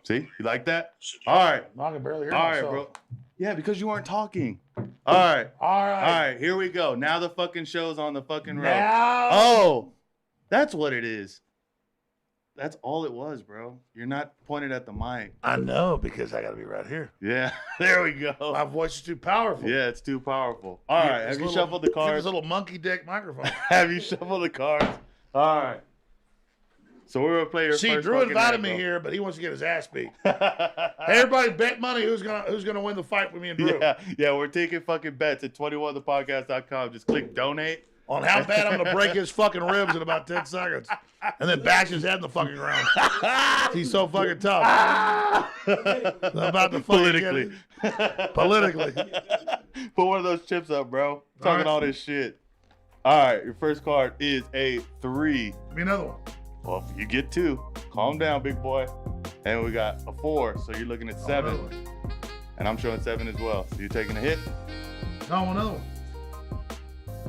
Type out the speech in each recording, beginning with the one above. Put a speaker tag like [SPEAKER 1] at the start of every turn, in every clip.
[SPEAKER 1] See, you like that? All right.
[SPEAKER 2] I can barely hear
[SPEAKER 1] All right,
[SPEAKER 2] myself.
[SPEAKER 1] bro. Yeah, because you weren't talking. All right.
[SPEAKER 2] All right.
[SPEAKER 1] All right, here we go. Now the fucking show's on the fucking road.
[SPEAKER 2] Now.
[SPEAKER 1] Oh, that's what it is. That's all it was, bro. You're not pointed at the mic.
[SPEAKER 2] I know, because I got to be right here.
[SPEAKER 1] Yeah, there we go.
[SPEAKER 2] My voice is too powerful.
[SPEAKER 1] Yeah, it's too powerful. All right, have you shuffled the cards?
[SPEAKER 2] This little monkey dick microphone.
[SPEAKER 1] Have you shuffled the cards? All right. So we're gonna play your
[SPEAKER 2] See,
[SPEAKER 1] first.
[SPEAKER 2] Drew
[SPEAKER 1] fucking
[SPEAKER 2] invited
[SPEAKER 1] hand,
[SPEAKER 2] me
[SPEAKER 1] bro.
[SPEAKER 2] here, but he wants to get his ass beat. Hey, everybody, bet money who's gonna win the fight with me and Drew.
[SPEAKER 1] Yeah, we're taking fucking bets at 21thepodcast.com. Just click donate.
[SPEAKER 2] On how bad I'm gonna break his fucking ribs in about 10 seconds, and then bash his head in the fucking ground. He's so fucking tough. I'm about to fucking politically.
[SPEAKER 1] Put one of those chips up, bro. Talking all this shit. All right, your first card is a 3.
[SPEAKER 2] Give me another one.
[SPEAKER 1] Well, if you get 2, calm down, big boy. And we got a 4, so you're looking at 7.
[SPEAKER 2] Another one.
[SPEAKER 1] And I'm showing 7 as well. So you're taking a hit.
[SPEAKER 2] No, another one.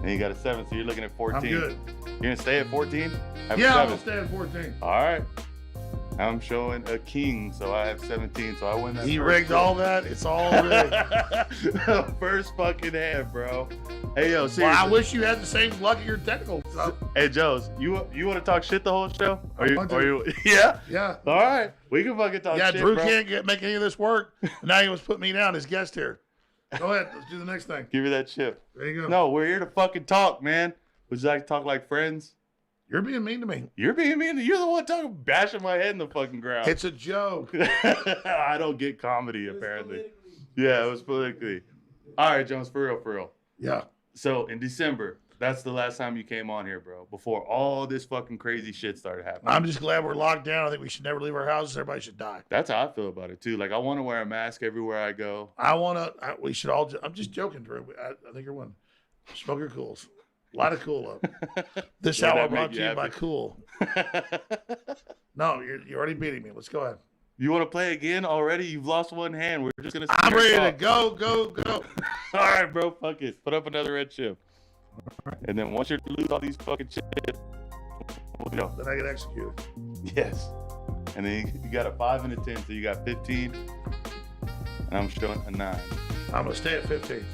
[SPEAKER 1] And you got a 7, so you're looking at 14.
[SPEAKER 2] I'm good.
[SPEAKER 1] You're gonna stay at 14?
[SPEAKER 2] Yeah, I'm gonna stay at 14.
[SPEAKER 1] All right. I'm showing a king, so I have 17, so I win that.
[SPEAKER 2] He rigged all that. It's all rigged.
[SPEAKER 1] First fucking hand, bro. Hey, yo, seriously.
[SPEAKER 2] Well, I wish you had the same luck at your technical stuff.
[SPEAKER 1] Hey, Joes, you want to talk shit the whole show? Are you?
[SPEAKER 2] Yeah.
[SPEAKER 1] All right. We can fucking talk shit,
[SPEAKER 2] Drew
[SPEAKER 1] bro.
[SPEAKER 2] can't make any of this work. Now he wants to put me down as guest here. Go ahead. Let's do the next thing.
[SPEAKER 1] Give me that chip.
[SPEAKER 2] There you go.
[SPEAKER 1] No, we're here to fucking talk, man. Would you like to talk like friends?
[SPEAKER 2] You're being mean to me.
[SPEAKER 1] You're being mean. You're the one talking, bashing my head in the fucking ground.
[SPEAKER 2] It's a joke.
[SPEAKER 1] I don't get comedy, apparently. Yeah, it was politically. All right, Jones, for real.
[SPEAKER 2] Yeah.
[SPEAKER 1] So in December, that's the last time you came on here, bro. Before all this fucking crazy shit started happening.
[SPEAKER 2] I'm just glad we're locked down. I think we should never leave our houses. Everybody should die.
[SPEAKER 1] That's how I feel about it too. Like I want to wear a mask everywhere I go.
[SPEAKER 2] We should all, I'm just joking, Drew. I think you're one. Smoke your cools. A lot of Cool up. This
[SPEAKER 1] Would
[SPEAKER 2] hour
[SPEAKER 1] that
[SPEAKER 2] brought
[SPEAKER 1] make
[SPEAKER 2] to
[SPEAKER 1] you
[SPEAKER 2] you by
[SPEAKER 1] happy?
[SPEAKER 2] Cool. No, you're already beating me. Let's go ahead.
[SPEAKER 1] You want to play again already? You've lost one hand. We're just gonna.
[SPEAKER 2] I'm ready to go.
[SPEAKER 1] All right, bro. Fuck it. Put up another red chip. And then once you lose all these fucking chips, we'll go.
[SPEAKER 2] Then I get executed.
[SPEAKER 1] Yes. And then you got a 5 and a 10, so you got 15. And I'm showing a 9.
[SPEAKER 2] I'm gonna stay at 15.
[SPEAKER 1] You're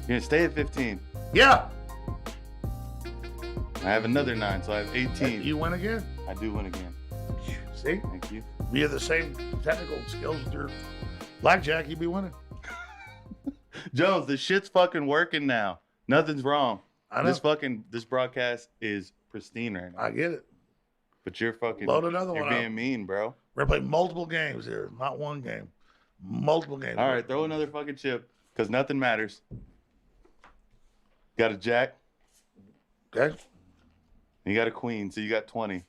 [SPEAKER 1] gonna stay at 15.
[SPEAKER 2] Yeah.
[SPEAKER 1] I have another 9, so I have 18.
[SPEAKER 2] You win again.
[SPEAKER 1] I do win again.
[SPEAKER 2] See?
[SPEAKER 1] Thank you.
[SPEAKER 2] We have the same technical skills with your blackjack. You'd be winning.
[SPEAKER 1] Jones, the shit's fucking working now. Nothing's wrong.
[SPEAKER 2] I know.
[SPEAKER 1] This broadcast is pristine right now.
[SPEAKER 2] I get it.
[SPEAKER 1] But you're fucking
[SPEAKER 2] Load another
[SPEAKER 1] you're
[SPEAKER 2] one
[SPEAKER 1] being
[SPEAKER 2] up.
[SPEAKER 1] mean, bro.
[SPEAKER 2] We're gonna play multiple games here, not one game. Multiple games.
[SPEAKER 1] All right, throw another fucking chip, because nothing matters. Got a jack.
[SPEAKER 2] Okay.
[SPEAKER 1] You got a queen, so you got 20.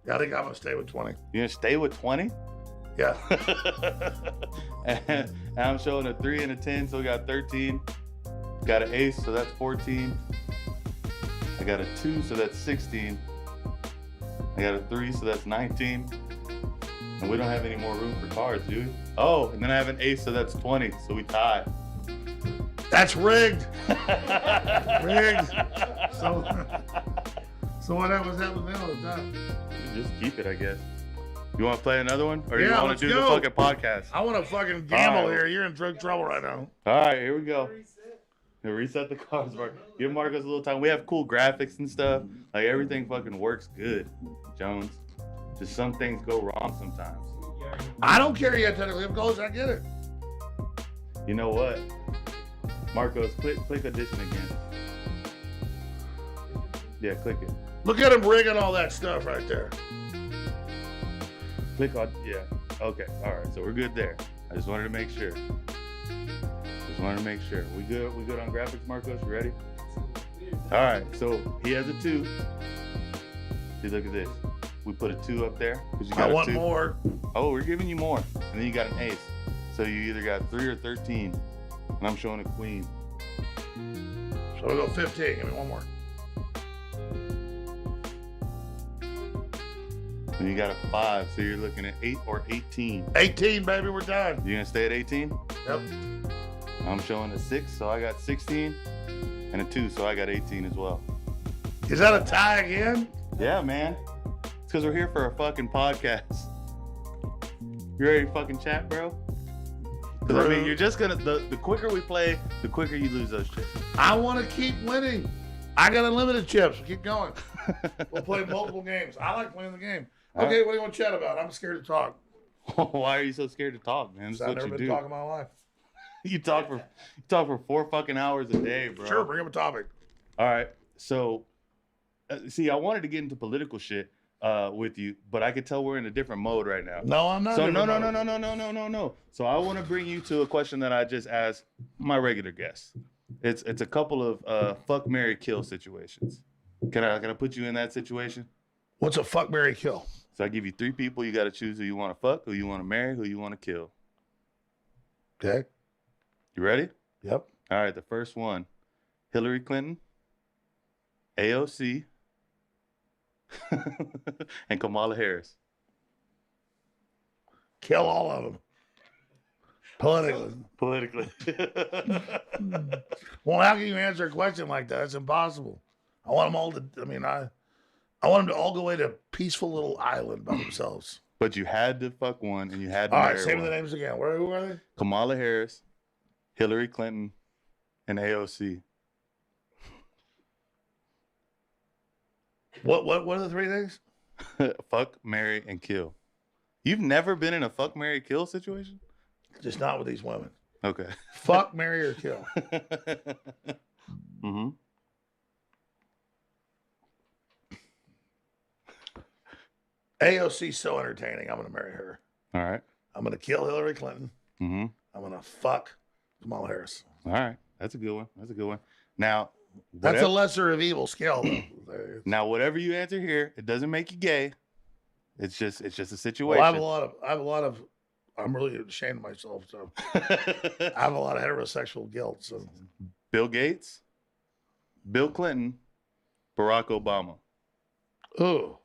[SPEAKER 2] Yeah, I think I'm gonna stay with 20.
[SPEAKER 1] You gonna stay with 20?
[SPEAKER 2] Yeah.
[SPEAKER 1] And I'm showing a 3 and a 10, so we got 13. Got an ace, so that's 14. I got a 2, so that's 16. I got a 3, so that's 19. And we don't have any more room for cards, do we? Oh, and then I have an ace, so that's 20. So we tie.
[SPEAKER 2] That's rigged. Rigged. So what was that with me all the time?
[SPEAKER 1] Just keep it, I guess. You want to play another one? Or you
[SPEAKER 2] Yeah,
[SPEAKER 1] want
[SPEAKER 2] let's
[SPEAKER 1] to do
[SPEAKER 2] go.
[SPEAKER 1] the fucking podcast?
[SPEAKER 2] I want to fucking gamble
[SPEAKER 1] All right.
[SPEAKER 2] here. You're in drug trouble right now.
[SPEAKER 1] All right, here we go. Reset the cards, Mark. Give Marcos a little time. We have cool graphics and stuff. Like everything fucking works good, Jones. Just some things go wrong sometimes.
[SPEAKER 2] I don't care yet technically because I get it.
[SPEAKER 1] You know what? Marcos, click addition again. Yeah, click it.
[SPEAKER 2] Look at him rigging all that stuff right there.
[SPEAKER 1] Click on, yeah. Okay, all right, so we're good there. I just wanted to make sure. We good on graphics, Marcos? You ready? All right, so he has a 2. See, look at this. We put a 2 up there. 'Cause you got
[SPEAKER 2] I
[SPEAKER 1] a
[SPEAKER 2] want
[SPEAKER 1] 2.
[SPEAKER 2] more.
[SPEAKER 1] Oh, we're giving you more. And then you got an ace. So you either got 3 or 13. And I'm showing a queen.
[SPEAKER 2] So we'll go 15. Give me one more.
[SPEAKER 1] And you got a 5. So you're looking at 8 or 18.
[SPEAKER 2] 18, baby. We're done.
[SPEAKER 1] You gonna stay at 18?
[SPEAKER 2] Yep.
[SPEAKER 1] I'm showing a 6, so I got 16. And a 2, so I got 18 as well.
[SPEAKER 2] Is that a tie again?
[SPEAKER 1] Yeah, man. It's because we're here for a fucking podcast. You ready to fucking chat, bro? Because I mean, you're just gonna the quicker we play, the quicker you lose those chips.
[SPEAKER 2] I want to keep winning. I got unlimited chips. Keep going. We'll play multiple games. I like playing the game. Okay, what do you want to chat about? I'm scared to talk.
[SPEAKER 1] Why are you so scared to talk, man? That's
[SPEAKER 2] I've
[SPEAKER 1] what
[SPEAKER 2] never
[SPEAKER 1] you
[SPEAKER 2] been
[SPEAKER 1] do.
[SPEAKER 2] talking my life.
[SPEAKER 1] You talk for 4 fucking hours a day, bro.
[SPEAKER 2] Sure, bring up a topic.
[SPEAKER 1] All right. So, see, I wanted to get into political shit with you, but I could tell we're in a different mode right now.
[SPEAKER 2] No, I'm not.
[SPEAKER 1] So no. So I want to bring you to a question that I just asked my regular guests. It's a couple of fuck, marry, kill situations. Can I put you in that situation?
[SPEAKER 2] What's a fuck, marry, kill?
[SPEAKER 1] So I give you 3 people. You got to choose who you want to fuck, who you want to marry, who you want to kill.
[SPEAKER 2] Okay.
[SPEAKER 1] You ready?
[SPEAKER 2] Yep.
[SPEAKER 1] All right. The first one, Hillary Clinton, AOC, and Kamala Harris.
[SPEAKER 2] Kill all of them. Politically. Well, how can you answer a question like that? It's impossible. I want them all to. I mean, I want them to all go away to a peaceful little island by themselves.
[SPEAKER 1] But you had to fuck one, and you had to
[SPEAKER 2] All
[SPEAKER 1] marry
[SPEAKER 2] right, say
[SPEAKER 1] one.
[SPEAKER 2] me the names again. Who are they?
[SPEAKER 1] Kamala Harris, Hillary Clinton, and AOC.
[SPEAKER 2] What are the 3 things?
[SPEAKER 1] Fuck, marry, and kill. You've never been in a fuck, marry, kill situation?
[SPEAKER 2] Just not with these women.
[SPEAKER 1] Okay.
[SPEAKER 2] Fuck, marry, or kill.
[SPEAKER 1] Mm-hmm.
[SPEAKER 2] AOC's so entertaining. I'm going to marry her.
[SPEAKER 1] All right.
[SPEAKER 2] I'm going to kill Hillary Clinton.
[SPEAKER 1] Mm-hmm.
[SPEAKER 2] I'm going to fuck Kamala Harris.
[SPEAKER 1] All right. That's a good one. Now,
[SPEAKER 2] That's
[SPEAKER 1] whatever,
[SPEAKER 2] a lesser of evil scale, though.
[SPEAKER 1] now whatever you answer here, it doesn't make you gay. It's just a situation.
[SPEAKER 2] Well, I have a lot of. I'm really ashamed of myself. So I have a lot of heterosexual guilt. So
[SPEAKER 1] Bill Gates, Bill Clinton, Barack Obama.
[SPEAKER 2] ooh,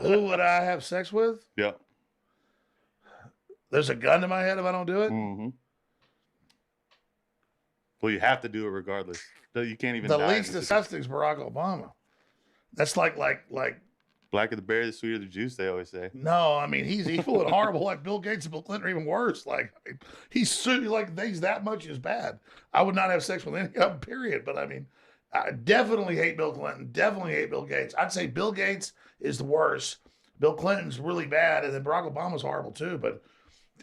[SPEAKER 2] who would I have sex with?
[SPEAKER 1] Yep.
[SPEAKER 2] There's a gun to my head if I don't do it.
[SPEAKER 1] Mm-hmm. Well, you have to do it regardless. You can't even.
[SPEAKER 2] The
[SPEAKER 1] die
[SPEAKER 2] least
[SPEAKER 1] in this
[SPEAKER 2] disgusting is Barack Obama. That's like
[SPEAKER 1] Blacker the berry, the sweeter the juice. They always say.
[SPEAKER 2] no, I mean he's equal and horrible. Like Bill Gates and Bill Clinton are even worse. Like he's like things that much is bad. I would not have sex with any of them. Period. But I mean, I definitely hate Bill Clinton. Definitely hate Bill Gates. I'd say Bill Gates is the worst. Bill Clinton's really bad, and then Barack Obama's horrible too. But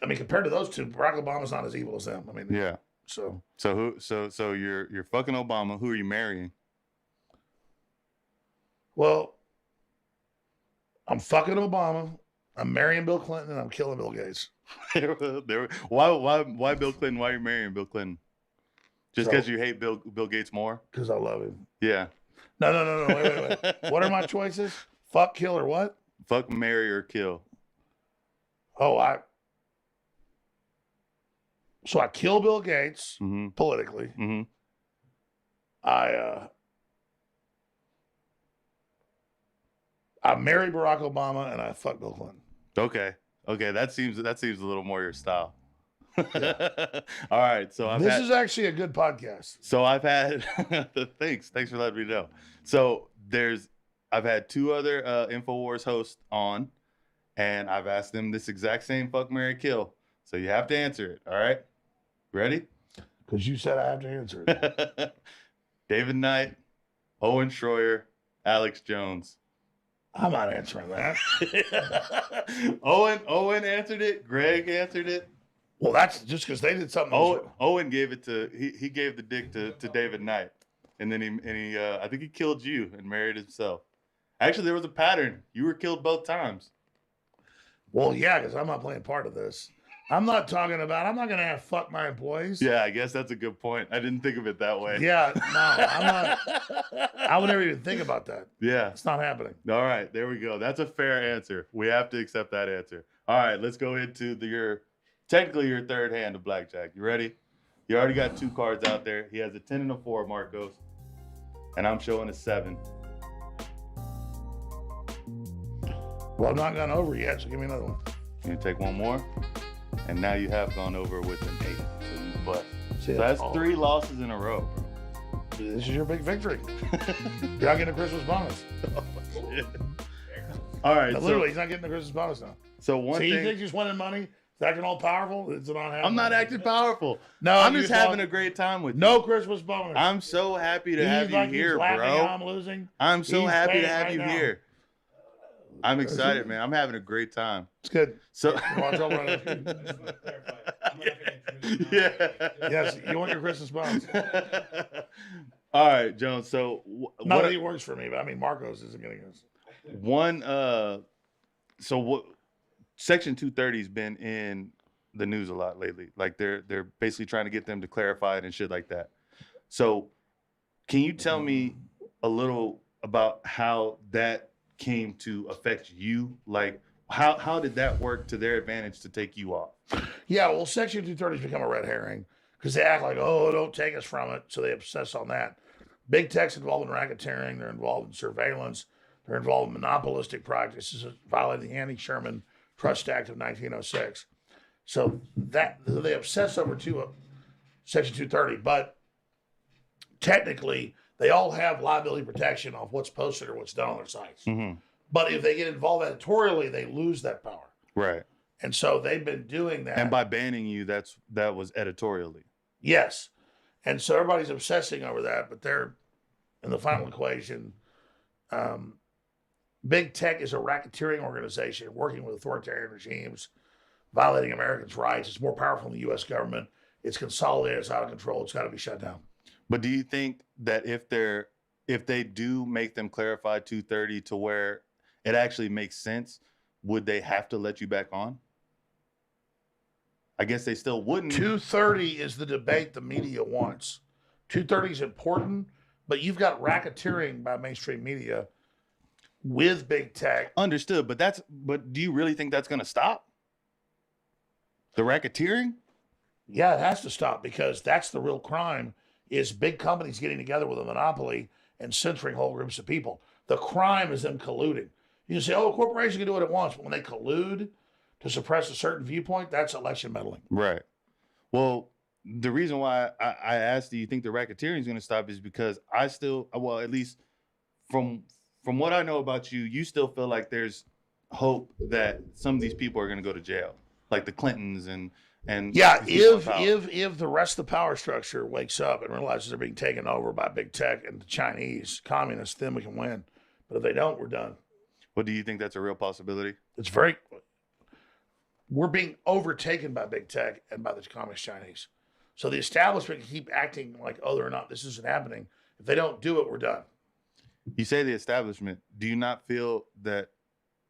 [SPEAKER 2] I mean, compared to those two, Barack Obama's not as evil as them. I mean,
[SPEAKER 1] Yeah.
[SPEAKER 2] So
[SPEAKER 1] So you're fucking Obama. Who are you marrying?
[SPEAKER 2] well, I'm fucking Obama. I'm marrying Bill Clinton, and I'm killing Bill Gates.
[SPEAKER 1] Why Bill Clinton? Why are you marrying Bill Clinton? Just
[SPEAKER 2] So-
[SPEAKER 1] because you hate Bill Gates more?
[SPEAKER 2] Because I love him.
[SPEAKER 1] Yeah.
[SPEAKER 2] No. Wait. What are my choices? Fuck, kill, or what?
[SPEAKER 1] Fuck, marry, or kill.
[SPEAKER 2] Oh, So I kill Bill Gates
[SPEAKER 1] Mm-hmm.
[SPEAKER 2] politically.
[SPEAKER 1] Mm-hmm.
[SPEAKER 2] I marry Barack Obama and I fuck Bill Clinton.
[SPEAKER 1] Okay. That seems a little more your style. All right. So I've
[SPEAKER 2] This is actually a good podcast.
[SPEAKER 1] So I've had thanks for letting me know. So I've had 2 other InfoWars hosts on, and I've asked them this exact same fuck, marry, kill. So you have to answer it. All right, ready?
[SPEAKER 2] Because you said I have to answer it.
[SPEAKER 1] David Knight, Owen Schroyer, Alex Jones.
[SPEAKER 2] I'm not answering that.
[SPEAKER 1] Owen answered it. Greg answered it.
[SPEAKER 2] Well, that's just because they did something.
[SPEAKER 1] Owen gave it to he gave the dick to David Knight, and then he I think he killed you and married himself. Actually, there was a pattern. You were killed both times.
[SPEAKER 2] Well, yeah, because I'm not playing part of this. I'm not going to have fuck my employees.
[SPEAKER 1] Yeah, I guess that's a good point. I didn't think of it that way.
[SPEAKER 2] Yeah, no, I'm not. I would never even think about that.
[SPEAKER 1] Yeah.
[SPEAKER 2] It's not happening.
[SPEAKER 1] All right, there we go. That's a fair answer. We have to accept that answer. All right, let's go into technically your third hand of blackjack. You ready? You already got 2 cards out there. He has a 10 and a 4, Marcos. And I'm showing a 7.
[SPEAKER 2] Well, I'm not gone over yet, so give me another one.
[SPEAKER 1] You gonna take one more? And now you have gone over with an 8. So you bust.
[SPEAKER 2] See,
[SPEAKER 1] So that's 3 losses in a row.
[SPEAKER 2] This is your big victory. You're not getting a Christmas bonus.
[SPEAKER 1] Oh, shit. All right.
[SPEAKER 2] But literally, he's not getting the Christmas bonus now.
[SPEAKER 1] So one
[SPEAKER 2] So you
[SPEAKER 1] thing.
[SPEAKER 2] think he's winning money? Is acting all powerful? It's not happening.
[SPEAKER 1] I'm not acting powerful.
[SPEAKER 2] No,
[SPEAKER 1] I'm
[SPEAKER 2] you
[SPEAKER 1] just
[SPEAKER 2] thought-
[SPEAKER 1] having a great time with you.
[SPEAKER 2] No Christmas bonus.
[SPEAKER 1] I'm so happy to have
[SPEAKER 2] He's
[SPEAKER 1] you
[SPEAKER 2] like he's
[SPEAKER 1] here,
[SPEAKER 2] laughing
[SPEAKER 1] bro.
[SPEAKER 2] how I'm losing.
[SPEAKER 1] I'm so
[SPEAKER 2] He's
[SPEAKER 1] happy to
[SPEAKER 2] paying
[SPEAKER 1] have
[SPEAKER 2] right
[SPEAKER 1] you
[SPEAKER 2] now.
[SPEAKER 1] here. I'm excited, man. I'm having a great time.
[SPEAKER 2] It's good.
[SPEAKER 1] So,
[SPEAKER 2] Watch over on it.
[SPEAKER 1] yeah.
[SPEAKER 2] Yes, you want your Christmas bonus.
[SPEAKER 1] All right, Jones. So,
[SPEAKER 2] Not that he works for me, but I mean, Marcos isn't getting this.
[SPEAKER 1] one, so what? Section 230 has been in the news a lot lately. Like they're basically trying to get them to clarify it and shit like that. So, can you tell me a little about how that came to affect you? Like, how did that work to their advantage to take you off?
[SPEAKER 2] Yeah, well, Section 230 has become a red herring because they act like, oh, don't take us from it. So they obsess on that. Big tech's involved in racketeering. They're involved in surveillance. They're involved in monopolistic practices violating the Anti-Sherman Trust Act of 1906. So that they obsess over Section 230, but technically they all have liability protection of what's posted or what's done on their sites.
[SPEAKER 1] Mm-hmm.
[SPEAKER 2] But if they get involved editorially, they lose that power.
[SPEAKER 1] Right.
[SPEAKER 2] And so they've been doing that.
[SPEAKER 1] And by banning you, that was editorially.
[SPEAKER 2] Yes. And so everybody's obsessing over that, but they're in the final equation. Big tech is a racketeering organization working with authoritarian regimes, violating Americans' rights. It's more powerful than the U.S. government. It's consolidated. It's out of control. It's got to be shut down.
[SPEAKER 1] But do you think that if they do make them clarify 230 to where it actually makes sense, would they have to let you back on? I guess they still wouldn't.
[SPEAKER 2] 230 is the debate the media wants. 230 is important, but you've got racketeering by mainstream media with big tech.
[SPEAKER 1] Understood, but do you really think that's going to stop? The racketeering?
[SPEAKER 2] Yeah, it has to stop because that's the real crime is big companies getting together with a monopoly and censoring whole groups of people. The crime is them colluding. You can say, oh, a corporation can do what it wants, but when they collude to suppress a certain viewpoint, that's election meddling.
[SPEAKER 1] Right. Well, the reason why I asked, do you think the racketeering is going to stop is because I still, well, at least from what I know about you, you still feel like there's hope that some of these people are going to go to jail, like the Clintons and
[SPEAKER 2] yeah,
[SPEAKER 1] these people in power.
[SPEAKER 2] if the rest of the power structure wakes up and realizes they're being taken over by big tech and the Chinese communists, then we can win. But if they don't, we're done.
[SPEAKER 1] Well, do you think that's a real possibility?
[SPEAKER 2] We're being overtaken by big tech and by the communist Chinese. So the establishment can keep acting like, oh, they're not, this isn't happening. If they don't do it, we're done.
[SPEAKER 1] You say the establishment. Do you not feel that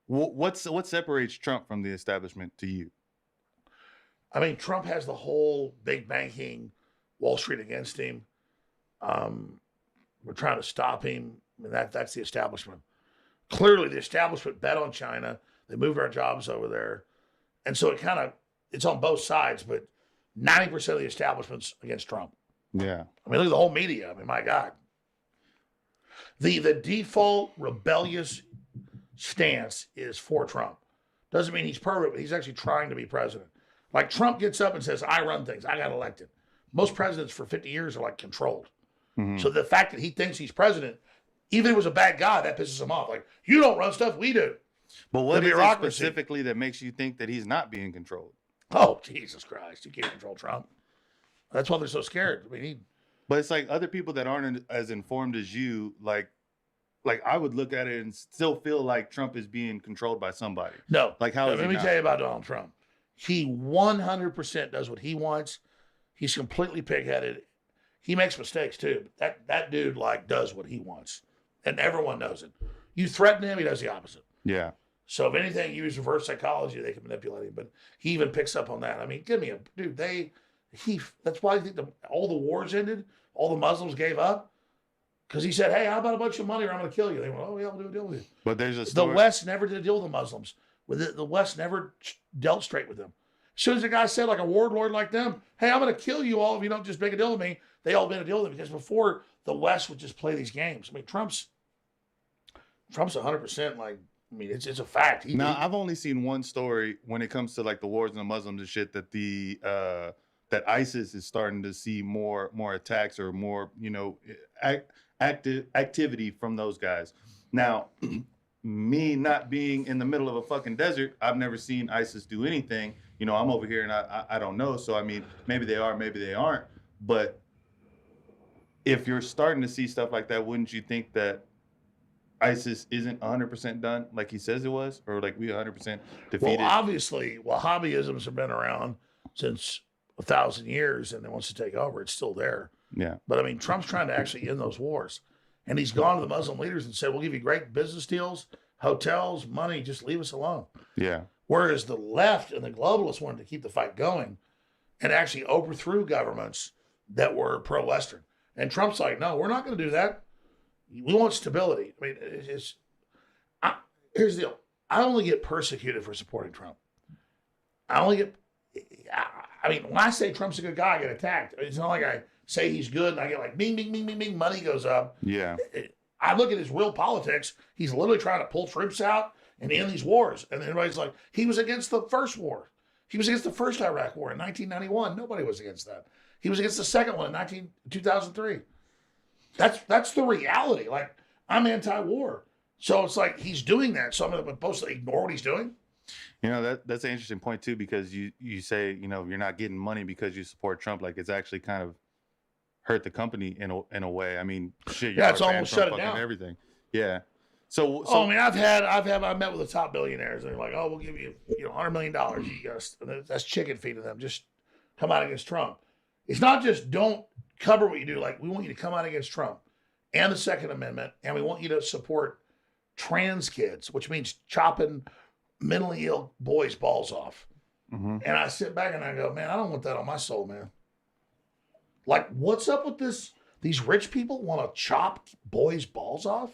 [SPEAKER 1] what separates Trump from the establishment to you?
[SPEAKER 2] I mean, Trump has the whole big banking, Wall Street against him. We're trying to stop him. I mean, that's the establishment. Clearly, the establishment bet on China. They moved our jobs over there. And so it's on both sides, but 90% of the establishment's against Trump.
[SPEAKER 1] Yeah.
[SPEAKER 2] I mean, look at the whole media. I mean, my God. The default rebellious stance is for Trump. Doesn't mean he's perfect, but he's actually trying to be president. Like Trump gets up and says, I run things. I got elected. Most presidents for 50 years are like controlled.
[SPEAKER 1] Mm-hmm.
[SPEAKER 2] So the fact that he thinks he's president, even if it was a bad guy, that pisses him off. Like, you don't run stuff, we do.
[SPEAKER 1] But what
[SPEAKER 2] The
[SPEAKER 1] is it
[SPEAKER 2] bureaucracy.
[SPEAKER 1] specifically that makes you think that he's not being controlled?
[SPEAKER 2] Oh, Jesus Christ. You can't control Trump. That's why they're so scared. I mean,
[SPEAKER 1] But it's like other people that aren't as informed as you, like I would look at it and still feel like Trump is being controlled by somebody.
[SPEAKER 2] no.
[SPEAKER 1] Like how is
[SPEAKER 2] Let
[SPEAKER 1] he
[SPEAKER 2] me
[SPEAKER 1] not?
[SPEAKER 2] tell you about Donald Trump. He 100% does what he wants. He's completely pig-headed. He makes mistakes too. That dude like does what he wants, and everyone knows it. You threaten him, he does the opposite.
[SPEAKER 1] Yeah.
[SPEAKER 2] So if anything, you use reverse psychology, they can manipulate him. But he even picks up on that. I mean, give me a dude. That's why I think all the wars ended. All the Muslims gave up because he said, "Hey, how about a bunch of money, or I'm going to kill you?" They went, "Oh yeah, we'll do a deal with you."
[SPEAKER 1] But there's a
[SPEAKER 2] The
[SPEAKER 1] story.
[SPEAKER 2] West never did a deal with the Muslims. The West never dealt straight with them. As soon as the guy said, like a warlord like them, "Hey, I'm going to kill you all if you don't just make a deal with me," they all made a deal with him because before the West would just play these games. I mean, Trump's 100% like. I mean, it's a fact.
[SPEAKER 1] Now, I've only seen one story when it comes to like the wars and the Muslims and shit that that ISIS is starting to see more attacks or more active activity from those guys. Now, me not being in the middle of a fucking desert, I've never seen ISIS do anything. You know, I'm over here and I don't know. So I mean, maybe they are, maybe they aren't. But if you're starting to see stuff like that, wouldn't you think that ISIS isn't 100% done like he says it was, or like we 100% defeated?
[SPEAKER 2] Well, obviously, Wahhabisms have been around since 1,000 years, and it wants to take over. It's still there.
[SPEAKER 1] Yeah.
[SPEAKER 2] But I mean, Trump's trying to actually end those wars, and he's gone to the Muslim leaders and said, "We'll give you great business deals, hotels, money. Just leave us alone."
[SPEAKER 1] Yeah.
[SPEAKER 2] Whereas the left and the globalists wanted to keep the fight going, and actually overthrew governments that were pro-Western. And Trump's like, "No, we're not going to do that. We want stability." I mean, here's the deal. I only get persecuted for supporting Trump. I mean, when I say Trump's a good guy, I get attacked. It's not like I say he's good and I get like, bing, bing, bing, bing, bing, money goes up.
[SPEAKER 1] Yeah.
[SPEAKER 2] I look at his real politics. He's literally trying to pull troops out and end these wars. And everybody's like, he was against the first war. He was against the first Iraq war in 1991. Nobody was against that. He was against the second one in 2003. That's the reality. Like, I'm anti-war. So it's like he's doing that. So I'm supposed to ignore what he's doing?
[SPEAKER 1] You know, that's an interesting point too, because you say, you know, you're not getting money because you support Trump. Like, it's actually kind of hurt the company in a way. I mean, shit,
[SPEAKER 2] Yeah, it's almost shut it down.
[SPEAKER 1] Everything. Yeah. So
[SPEAKER 2] I mean, I've met with the top billionaires, and they're like, "Oh, we'll give you, $100 million. That's chicken feed to them. Just come out against Trump." It's not just don't cover what you do. Like, we want you to come out against Trump and the Second Amendment, and we want you to support trans kids, which means chopping mentally ill boys' balls off.
[SPEAKER 1] Mm-hmm.
[SPEAKER 2] And I sit back and I go, man, I don't want that on my soul, man. Like, what's up with this? These rich people want to chop boys' balls off?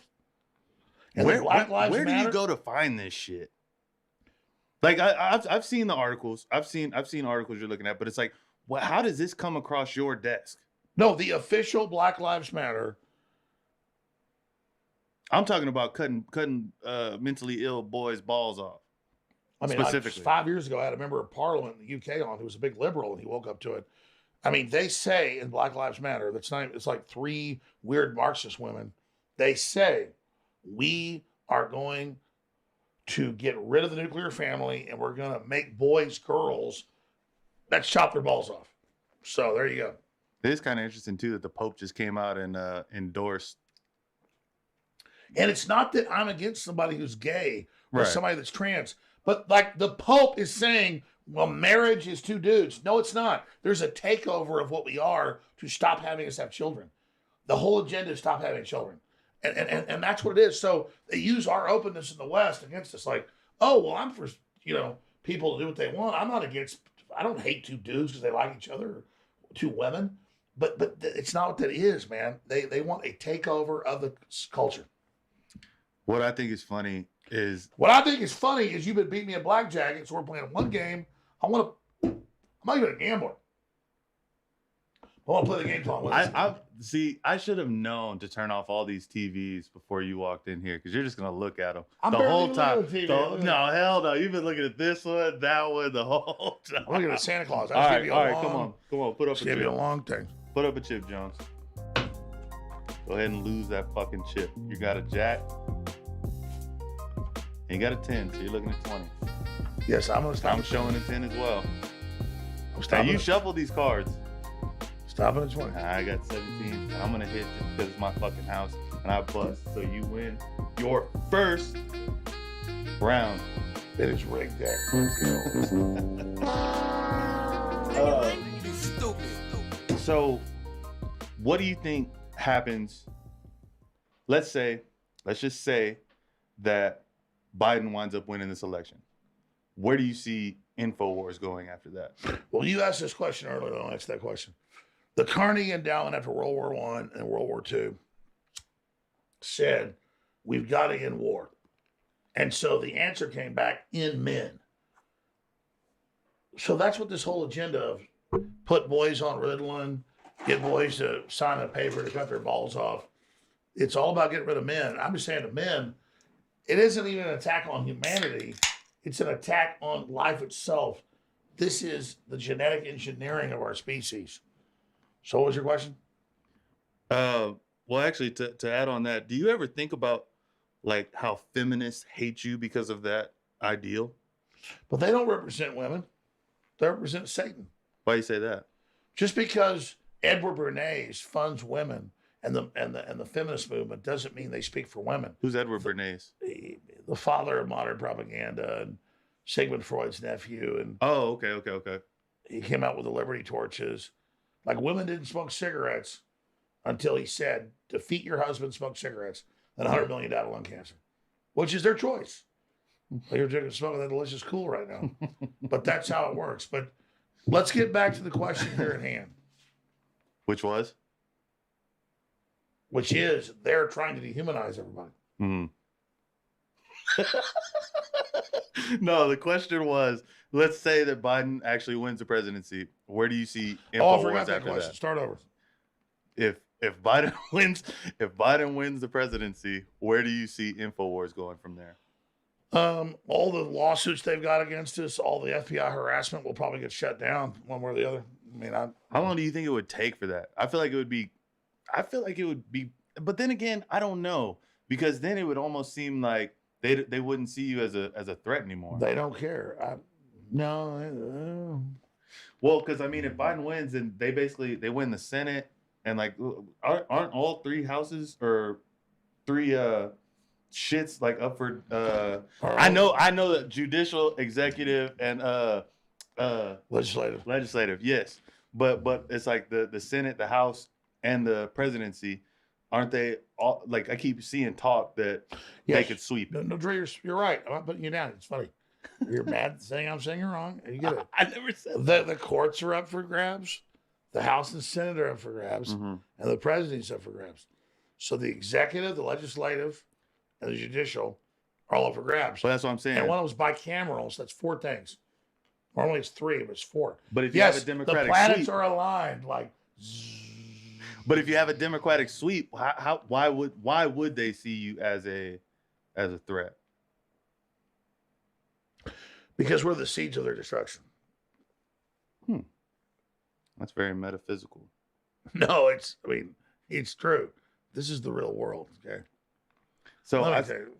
[SPEAKER 2] And
[SPEAKER 1] where
[SPEAKER 2] Matter?
[SPEAKER 1] Do you go to find this shit? Like, I've seen the articles. I've seen articles you're looking at, but it's like, how does this come across your desk?
[SPEAKER 2] No, the official Black Lives Matter.
[SPEAKER 1] I'm talking about cutting mentally ill boys' balls off.
[SPEAKER 2] I mean,
[SPEAKER 1] specifically.
[SPEAKER 2] 5 years ago, I had a member of Parliament in the UK on who was a big liberal, and he woke up to it. I mean, they say in Black Lives Matter, it's like three weird Marxist women. They say, we are going to get rid of the nuclear family, and we're going to make boys, girls, let's chop their balls off. So there you go.
[SPEAKER 1] It is kind of interesting, too, that the Pope just came out and endorsed.
[SPEAKER 2] And it's not that I'm against somebody who's gay or
[SPEAKER 1] Right.
[SPEAKER 2] somebody that's trans, but like the Pope is saying, well, marriage is two dudes. No, it's not. There's a takeover of what we are to stop having us have children. The whole agenda is stop having children. And that's what it is. So they use our openness in the West against us. Like, oh, well, I'm for, people to do what they want. I'm not against, I don't hate two dudes because they like each other, or two women. But it's not what that is, man. They want a takeover of the culture.
[SPEAKER 1] What I think is funny is
[SPEAKER 2] you've been beating me at blackjack, and so we're playing one game. I'm not even a gambler. I want to play the game till I win.
[SPEAKER 1] I should have known to turn off all these TVs before you walked in here, because you're just gonna look at them
[SPEAKER 2] I'm
[SPEAKER 1] the
[SPEAKER 2] barely
[SPEAKER 1] whole
[SPEAKER 2] even
[SPEAKER 1] time.
[SPEAKER 2] looking at the TV.
[SPEAKER 1] No, hell no. You've been looking at this one, that one, the whole time.
[SPEAKER 2] I'm looking at Santa Claus.
[SPEAKER 1] All right, come on. Put up a
[SPEAKER 2] Give you a
[SPEAKER 1] chip.
[SPEAKER 2] long thing.
[SPEAKER 1] Put up a chip, Jones. Go ahead and lose that fucking chip. You got a jack. And you got a 10, so you're looking at 20.
[SPEAKER 2] Yes, I'm gonna stop.
[SPEAKER 1] I'm showing a 10 as well.
[SPEAKER 2] I'm
[SPEAKER 1] Now
[SPEAKER 2] stopping.
[SPEAKER 1] you shuffle these cards.
[SPEAKER 2] Stopping at 20.
[SPEAKER 1] I got 17, and I'm gonna hit just because it's my fucking house, and I bust. So you win your first round.
[SPEAKER 2] It is rigged there.
[SPEAKER 1] So, what do you think happens? Let's just say that Biden winds up winning this election. Where do you see InfoWars going after that?
[SPEAKER 2] Well, you asked this question earlier. I'll answer that question. The Carnegie Endowment after World War I and World War II said, we've got to end war. And so the answer came back in men. So that's what this whole agenda of put boys on Ritalin, get boys to sign a paper to cut their balls off. It's all about getting rid of men. I'm just saying to men, it isn't even an attack on humanity. It's an attack on life itself. This is the genetic engineering of our species. So what was your question?
[SPEAKER 1] Well, actually, to add on that, do you ever think about like how feminists hate you because of that ideal?
[SPEAKER 2] But they don't represent women. They represent Satan.
[SPEAKER 1] Why you say that?
[SPEAKER 2] Just because Edward Bernays funds women and the feminist movement doesn't mean they speak for women.
[SPEAKER 1] Who's Edward Bernays?
[SPEAKER 2] The father of modern propaganda and Sigmund Freud's nephew. And
[SPEAKER 1] Oh, okay.
[SPEAKER 2] he came out with the Liberty Torches. Like, women didn't smoke cigarettes until he said, defeat your husband, smoke cigarettes, and $100 million lung cancer, which is their choice. You're smoking that delicious cool right now. But that's how it works. But let's get back to the question here at hand,
[SPEAKER 1] Which was?
[SPEAKER 2] which is they're trying to dehumanize everybody.
[SPEAKER 1] Hmm. No, the question was, let's say that Biden actually wins the presidency. Where do you see
[SPEAKER 2] I
[SPEAKER 1] InfoWars
[SPEAKER 2] forgot that
[SPEAKER 1] after
[SPEAKER 2] question.
[SPEAKER 1] that?
[SPEAKER 2] Start over.
[SPEAKER 1] If Biden wins the presidency, where do you see InfoWars going from there?
[SPEAKER 2] All the lawsuits they've got against us, all the FBI harassment will probably get shut down one way or the other. I mean,
[SPEAKER 1] How long do you think it would take for that? I feel like it would be, but then again, I don't know, because then it would almost seem like they wouldn't see you as a threat anymore.
[SPEAKER 2] they don't care. No.
[SPEAKER 1] Well, because I mean, if Biden wins and they win the Senate, and like, aren't all three houses or three shits like up for I know that judicial, executive, and legislative, yes, but it's like the Senate, the House, and the presidency, aren't they all, like, I keep seeing talk that they could sweep it.
[SPEAKER 2] No, Dre, you're right. I'm not putting you down. It's funny. You're mad saying I'm saying you're wrong. You get it.
[SPEAKER 1] I never said that.
[SPEAKER 2] The courts are up for grabs. The House and Senate are up for grabs.
[SPEAKER 1] Mhm.
[SPEAKER 2] And the presidency's up for grabs. So the executive, the legislative, and the judicial are all up for grabs.
[SPEAKER 1] But that's what I'm saying.
[SPEAKER 2] And one of them's bicameral, so that's four things. Normally it's three, but it's four.
[SPEAKER 1] But if you
[SPEAKER 2] Yes,
[SPEAKER 1] have a Democratic
[SPEAKER 2] the planets
[SPEAKER 1] sweep,
[SPEAKER 2] are aligned. Like,
[SPEAKER 1] but if you have a Democratic sweep, why would they see you as a threat?
[SPEAKER 2] because we're the seeds of their destruction.
[SPEAKER 1] That's very metaphysical.
[SPEAKER 2] No, it's true. This is the real world. Okay.
[SPEAKER 1] So
[SPEAKER 2] Let me tell you,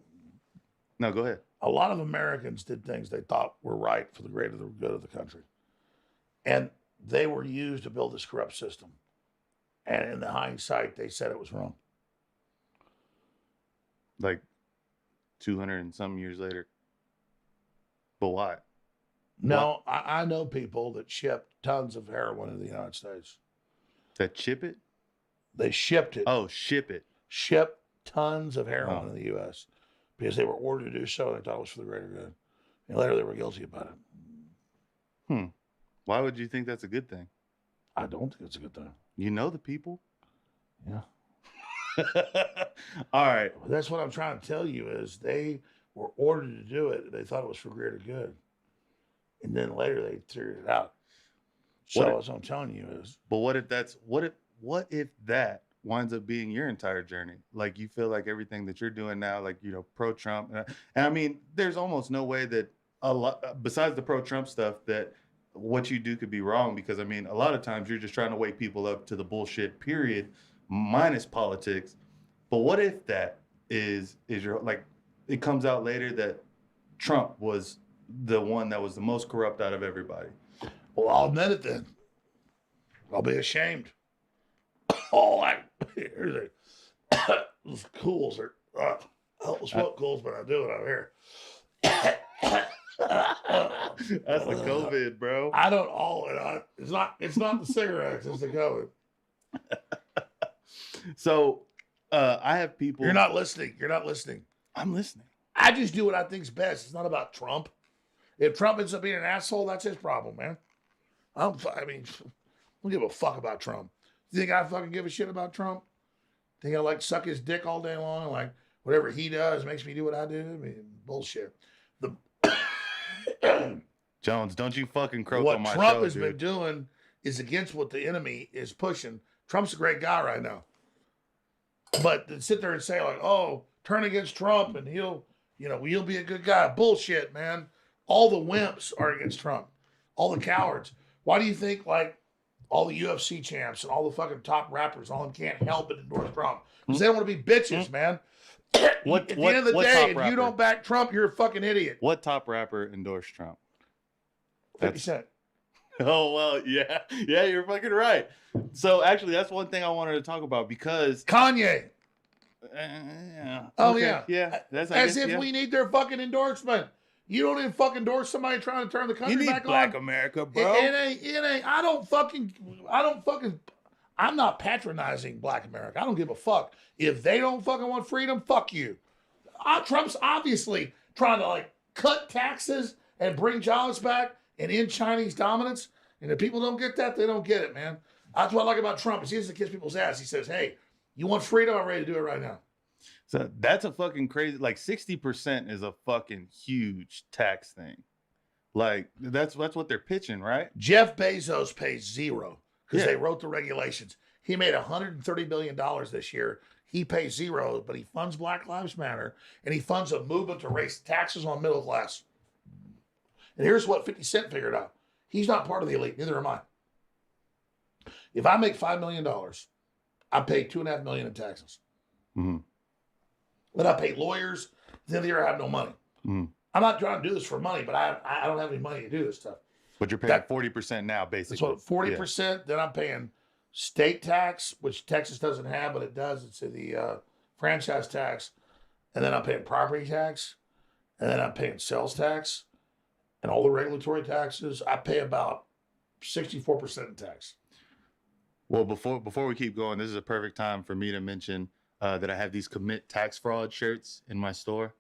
[SPEAKER 1] no, go ahead.
[SPEAKER 2] a lot of Americans did things they thought were right for the greater good of the country. And they were used to build this corrupt system. And in the hindsight, they said it was wrong.
[SPEAKER 1] Like 200 and some years later. But why?
[SPEAKER 2] No, I know people that shipped tons of heroin into the United States.
[SPEAKER 1] That chip it?
[SPEAKER 2] They shipped it.
[SPEAKER 1] Oh, ship it.
[SPEAKER 2] Shipped tons of heroin
[SPEAKER 1] Oh.
[SPEAKER 2] in the U.S. because they were ordered to do so. And they thought it was for the greater good. And later they were guilty about it.
[SPEAKER 1] Why would you think that's a good thing?
[SPEAKER 2] I don't think it's a good thing.
[SPEAKER 1] You know the people.
[SPEAKER 2] Yeah.
[SPEAKER 1] All right.
[SPEAKER 2] That's what I'm trying to tell you is they were ordered to do it. They thought it was for greater good. And then later they figured it out. So
[SPEAKER 1] What-
[SPEAKER 2] what I'm telling you is,
[SPEAKER 1] But what if that winds up being your entire journey? Like, you feel like everything that you're doing now, like, pro-Trump. And I mean, there's almost no way that a lot, besides the pro-Trump stuff, that what you do could be wrong, because I mean, a lot of times you're just trying to wake people up to the bullshit, period, minus politics. But what if that is your, like, it comes out later that Trump was the one that was the most corrupt out of everybody?
[SPEAKER 2] well, I'll admit it then. I'll be ashamed. Oh, here's those cools are, I don't smoke cools, but I do it out here.
[SPEAKER 1] That's the COVID, bro.
[SPEAKER 2] I don't it's not the cigarettes, it's the COVID.
[SPEAKER 1] So I have people.
[SPEAKER 2] You're not listening. You're not listening.
[SPEAKER 1] I'm listening.
[SPEAKER 2] I just do what I think's best. It's not about Trump. If Trump ends up being an asshole, that's his problem, man. I don't give a fuck about Trump. You think I fucking give a shit about Trump? Think I like suck his dick all day long? Like whatever he does makes me do what I do? I mean, bullshit.
[SPEAKER 1] Jones, don't you fucking croak
[SPEAKER 2] What
[SPEAKER 1] on my
[SPEAKER 2] Trump
[SPEAKER 1] show,
[SPEAKER 2] has
[SPEAKER 1] dude.
[SPEAKER 2] been doing is against what the enemy is pushing. Trump's a great guy right now. But to sit there and say like, oh, turn against Trump and he'll be a good guy. Bullshit, man. All the wimps are against Trump. All the cowards. Why do you think like all the UFC champs and all the fucking top rappers, all of them can't help but endorse Trump? Because they don't want to be bitches, man. At the end of the day,
[SPEAKER 1] top
[SPEAKER 2] if
[SPEAKER 1] rapper?
[SPEAKER 2] you don't back Trump, you're a fucking idiot.
[SPEAKER 1] What top rapper endorsed Trump?
[SPEAKER 2] 50 Cent.
[SPEAKER 1] Oh, well, yeah. Yeah, you're fucking right. So, actually, that's one thing I wanted to talk about because...
[SPEAKER 2] Kanye.
[SPEAKER 1] Yeah.
[SPEAKER 2] Oh,
[SPEAKER 1] Okay.
[SPEAKER 2] yeah.
[SPEAKER 1] Yeah. That's, I
[SPEAKER 2] As
[SPEAKER 1] guess,
[SPEAKER 2] if
[SPEAKER 1] yeah.
[SPEAKER 2] we need their fucking endorsement. You don't even fucking endorse somebody trying to turn the country
[SPEAKER 1] You need
[SPEAKER 2] back
[SPEAKER 1] Black
[SPEAKER 2] on.
[SPEAKER 1] America, bro.
[SPEAKER 2] It ain't. I'm not patronizing Black America. I don't give a fuck. If they don't fucking want freedom, fuck you. Trump's obviously trying to like cut taxes and bring jobs back and end Chinese dominance. And if people don't get that, they don't get it, man. That's what I like about Trump is he doesn't kiss people's ass. He says, hey, you want freedom? I'm ready to do it right now.
[SPEAKER 1] So that's a fucking crazy, like 60% is a fucking huge tax thing. Like that's what they're pitching, right?
[SPEAKER 2] Jeff Bezos pays zero because
[SPEAKER 1] Yeah.
[SPEAKER 2] they wrote the regulations. He made $130 billion this year. He pays zero, but he funds Black Lives Matter and he funds a movement to raise taxes on middle class. And here's what 50 Cent figured out. He's not part of the elite, neither am I. If I make $5 million, I pay $2.5 million in taxes.
[SPEAKER 1] Mm-hmm.
[SPEAKER 2] Then I pay lawyers. Then the year I have no money.
[SPEAKER 1] Mm-hmm.
[SPEAKER 2] I'm not trying to do this for money, but I don't have any money to do this stuff.
[SPEAKER 1] But you're paying 40% now, basically.
[SPEAKER 2] That's what 40%. Then I'm paying state tax, which Texas doesn't have, but it does. It's the franchise tax, and then I'm paying property tax, and then I'm paying sales tax, and all the regulatory taxes. I pay about 64% in tax.
[SPEAKER 1] Well, before we keep going, this is a perfect time for me to mention that I have these commit tax fraud shirts in my store.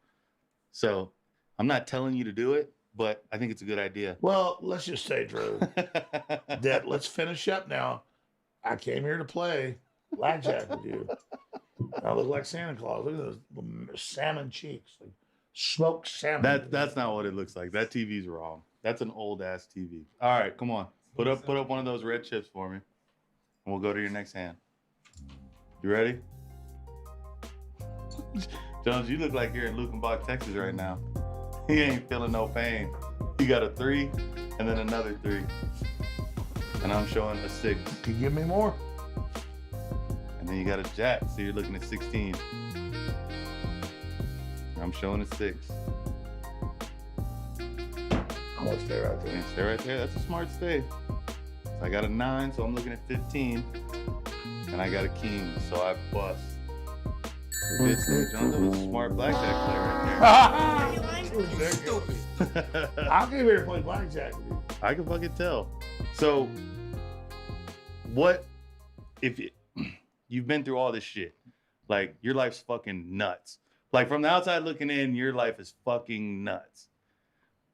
[SPEAKER 1] So I'm not telling you to do it, but I think it's a good idea.
[SPEAKER 2] Well, let's just say, Drew, that let's finish up now. I came here to play blackjack with you. I look like Santa Claus. Look at those salmon cheeks, like smoked salmon.
[SPEAKER 1] That's not what it looks like. That TV's wrong. That's an old ass TV. All right, come on. Put up one of those red chips for me. And we'll go to your next hand. You ready? Jones, you look like you're in Lukenbach, Texas right now. He ain't feeling no pain. You got a 3 and then another 3. And I'm showing a 6.
[SPEAKER 2] Can you give me more?
[SPEAKER 1] And then you got a jack, so you're looking at 16. I'm showing a 6.
[SPEAKER 2] I'm gonna stay right there.
[SPEAKER 1] Yeah, stay right there. That's a smart stay. So I got a 9, so I'm looking at 15. And I got a king, so I bust. Good stay, Jones. That was a smart blackjack player right there.
[SPEAKER 2] I'll give here to play blackjack with you.
[SPEAKER 1] I can fucking tell. So, what if you've been through all this shit? Like, your life's fucking nuts. Like, from the outside looking in, your life is fucking nuts.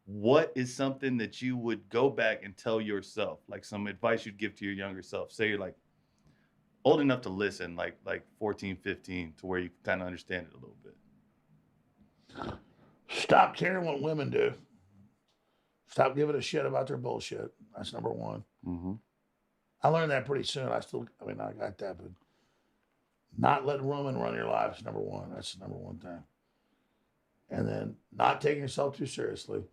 [SPEAKER 1] What is something that you would go back and tell yourself? Like, some advice you'd give to your younger self? Say you're like old enough to listen, like 14, 15, to where you kind of understand it a little bit.
[SPEAKER 2] Stop caring what women do. Stop giving a shit about their bullshit. That's number one.
[SPEAKER 1] Mm-hmm.
[SPEAKER 2] I learned that pretty soon. I got that, but not letting women run your life is number one. That's the number one thing. And then not taking yourself too seriously.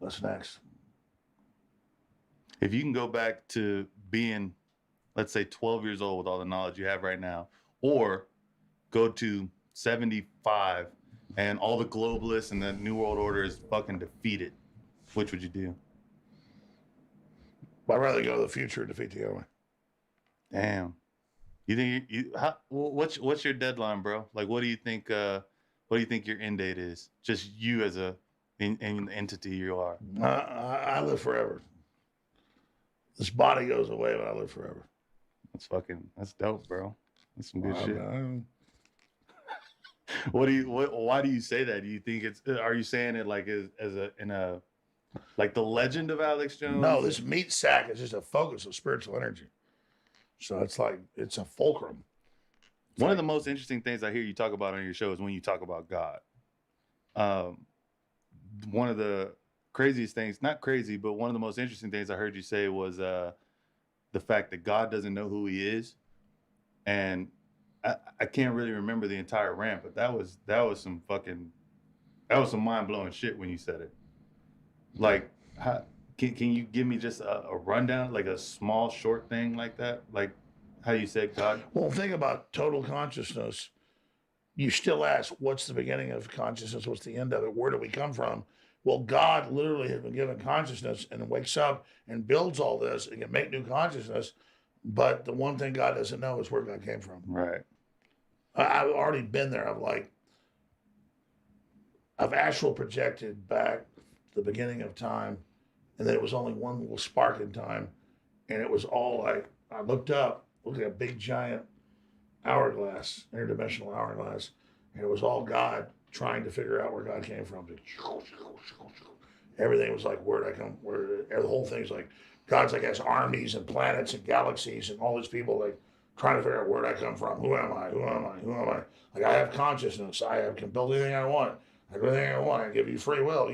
[SPEAKER 2] What's next?
[SPEAKER 1] If you can go back to being, let's say, 12 years old with all the knowledge you have right now, or go to 75 and all the globalists and the New World Order is fucking defeated, which would you do?
[SPEAKER 2] I'd rather go to the future and defeat the enemy.
[SPEAKER 1] Damn. You think what's your deadline, bro? Like, what do you think your end date is? Just you as an entity you are.
[SPEAKER 2] I live forever. This body goes away, but I live forever.
[SPEAKER 1] That's dope, bro. That's some good shit. Why do you say that? Do you think are you saying it like like the legend of Alex Jones?
[SPEAKER 2] No, this meat sack is just a focus of spiritual energy. So it's a fulcrum.
[SPEAKER 1] One of the most interesting things I hear you talk about on your show is when you talk about God. One of the craziest things, not crazy, but one of the most interesting things I heard you say was the fact that God doesn't know who he is. And I can't really remember the entire rant, but that was some mind-blowing shit when you said it. Like, can you give me just a rundown, like a small short thing like that? Like how you said God?
[SPEAKER 2] Well, think about total consciousness. You still ask, what's the beginning of consciousness? What's the end of it? Where do we come from? Well, God literally has been given consciousness and wakes up and builds all this and can make new consciousness. But the one thing God doesn't know is where God came from.
[SPEAKER 1] Right.
[SPEAKER 2] I've already been there. I've astral projected back to the beginning of time, and then it was only one little spark in time, and it was all like I looked up, looked at a big giant hourglass, interdimensional hourglass, and it was all God trying to figure out where God came from. Everything was like, where'd I come? The whole thing's like, God's like has armies and planets and galaxies and all these people like trying to figure out where'd I come from? Who am I? Who am I? Who am I? Like I have consciousness. Can build anything I want. I do anything I want. I give you free will.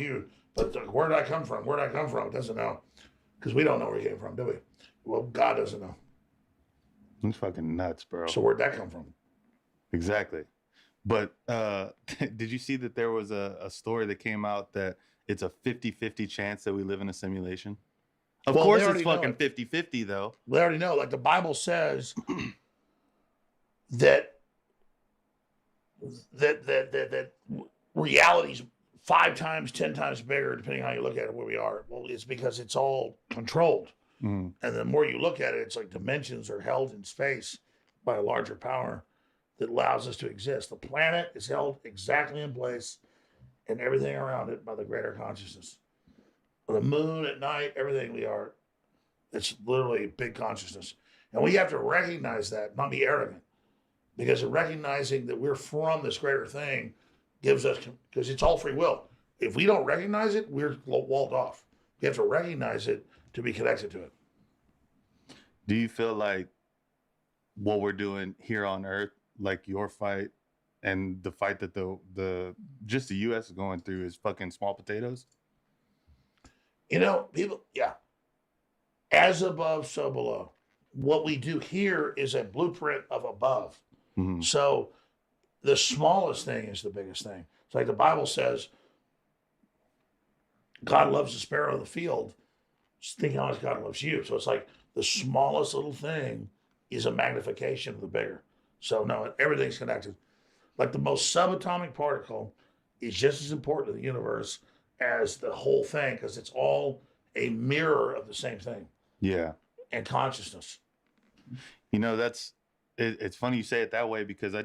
[SPEAKER 2] But where did I come from? Where did I come from? It doesn't know. Because we don't know where he came from, do we? Well, God doesn't know.
[SPEAKER 1] It's fucking nuts, bro.
[SPEAKER 2] So where'd that come from?
[SPEAKER 1] Exactly. But did you see that there was a story that came out that it's a 50-50 chance that we live in a simulation? Of course it's fucking 50-50 though.
[SPEAKER 2] We already know. Like the Bible says that reality's 5 times, 10 times bigger, depending on how you look at it, where we are. Well, it's because it's all controlled. And the more you look at it, it's like dimensions are held in space by a larger power that allows us to exist. The planet is held exactly in place and everything around it by the greater consciousness. The moon at night, everything we are, it's literally big consciousness. And we have to recognize that, not be arrogant. Because recognizing that we're from this greater thing gives us, because it's all free will. If we don't recognize it, we're walled off. We have to recognize it to be connected to it.
[SPEAKER 1] Do you feel like what we're doing here on Earth, like your fight and the fight that the U.S. is going through, is fucking small potatoes?
[SPEAKER 2] You know, people, yeah. As above, so below. What we do here is a blueprint of above.
[SPEAKER 1] Mm-hmm.
[SPEAKER 2] So the smallest thing is the biggest thing. It's like the Bible says, God loves the sparrow of the field. Just think how much God loves you. So it's like the smallest little thing is a magnification of the bigger. So no, everything's connected. Like the most subatomic particle is just as important to the universe as the whole thing, because it's all a mirror of the same thing.
[SPEAKER 1] Yeah.
[SPEAKER 2] And consciousness.
[SPEAKER 1] You know, it's funny you say it that way, because I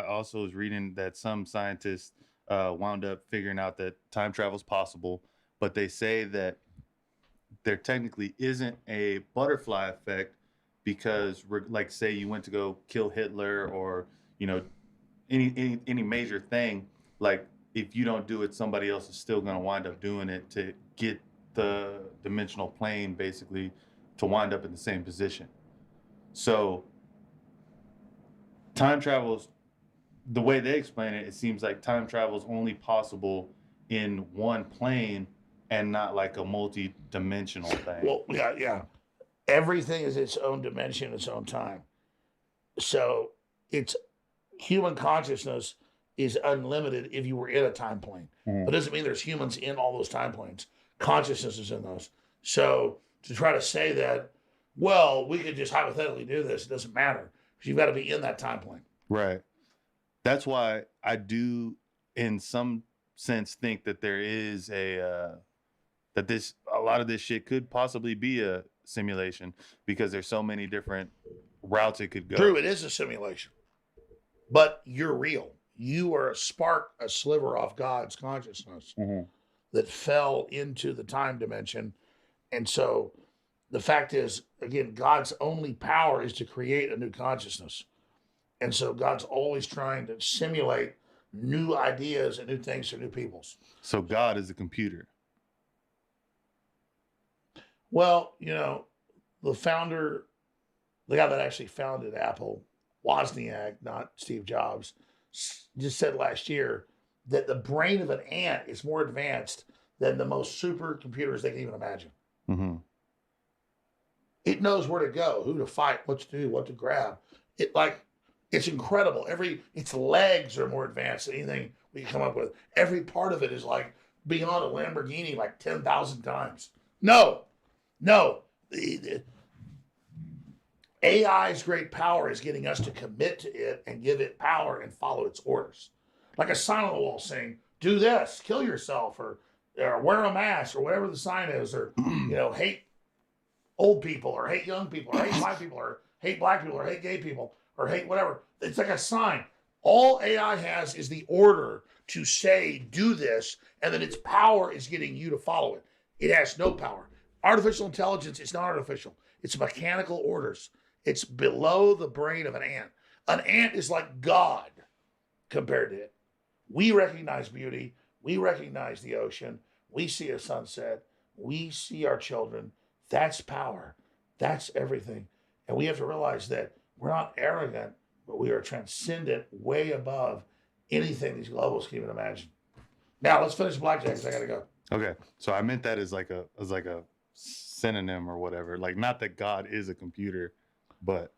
[SPEAKER 1] also was reading that some scientists wound up figuring out that time travel is possible, but they say that there technically isn't a butterfly effect, because like say you went to go kill Hitler or, you know, any major thing, like if you don't do it, somebody else is still going to wind up doing it to get the dimensional plane basically to wind up in the same position. So time travels, the way they explain it, it seems like time travel is only possible in one plane and not like a multi-dimensional thing.
[SPEAKER 2] Well, yeah. Everything is its own dimension, its own time. So it's human consciousness is unlimited if you were in a time plane. But it doesn't mean there's humans in all those time planes. Consciousness is in those. So to try to say that, well, we could just hypothetically do this, it doesn't matter, because you've got to be in that time plane.
[SPEAKER 1] Right. That's why I do, in some sense, think that there is a lot of this shit could possibly be a simulation, because there's so many different routes it could go.
[SPEAKER 2] True, it is a simulation, but you're real. You are a spark, a sliver off God's consciousness that fell into the time dimension. And so the fact is, again, God's only power is to create a new consciousness. And so God's always trying to simulate new ideas and new things for new peoples.
[SPEAKER 1] So God is a computer.
[SPEAKER 2] Well, you know, the founder, the guy that actually founded Apple, Wozniak, not Steve Jobs, just said last year that the brain of an ant is more advanced than the most supercomputers they can even imagine.
[SPEAKER 1] Mm-hmm.
[SPEAKER 2] It knows where to go, who to fight, what to do, what to grab. It's incredible. Its legs are more advanced than anything we can come up with. Every part of it is like beyond a Lamborghini like 10,000 times. No. AI's great power is getting us to commit to it and give it power and follow its orders. Like a sign on the wall saying, do this, kill yourself, or wear a mask, or whatever the sign is, or hate old people, or hate young people, or hate white people, or hate black people, or hate gay people, or hate whatever. It's like a sign. All AI has is the order to say, do this, and then its power is getting you to follow it. It has no power. Artificial intelligence is not artificial. It's mechanical orders. It's below the brain of an ant. An ant is like God compared to it. We recognize beauty. We recognize the ocean. We see a sunset. We see our children. That's power. That's everything. And we have to realize that we're not arrogant, but we are transcendent, way above anything these globals can even imagine. Now let's finish blackjack, because I gotta go.
[SPEAKER 1] Okay, so I meant that as like a synonym or whatever. Like, not that God is a computer, but